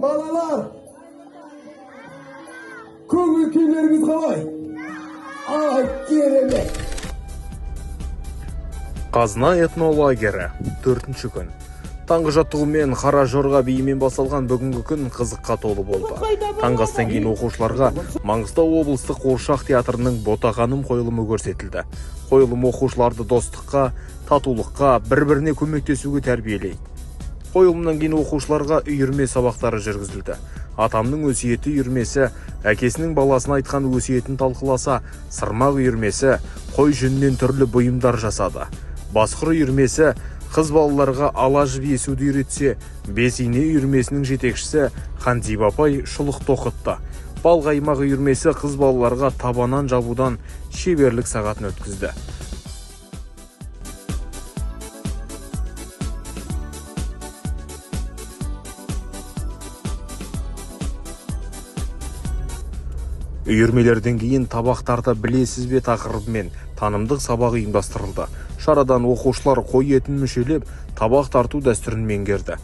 Балалар, көңіл күйлеріңіз қалай? Ай, керемет! Қазына этнолагері 4-ші күн. Таңғы жаттығумен қара жорға биімен басалған бүгінгі күн қызыққа толы болды. Таңғы астан кейін оқушыларға Маңғыстау облыстық қуыршақ театрының Ботақаным қойылымы көрсетілді. Қойылым оқушыларды достыққа, татулыққа, бір-біріне көмектесуге тәрбиелейді. Қойылымнан кейін оқушыларға үйірме сабақтары жүргізілді. Атамның өсиеті үйірмесі, әкесінің баласына айтқан өсиетін талқыласа, сырмақ үйірмесі қой жүнінен түрлі бұйымдар жасады. Басқұр үйірмесі қыз балаларға ала жіп есуді үйретсе, Бесине үйірмесінің жетекшісі Ханзип апай шұлықты оқытты. Балқаймақ үйірмесі қыз балаларға табанан жабудан шеберлік сағатын өткізді. Үйірмелерден кейін табақтарда білесіз бе тақырыбымен танымдық сабақ ұйымдастырылды. Шарадан оқушылар қой етін мүшелеп, табақ тарту дәстүрін меңгерді.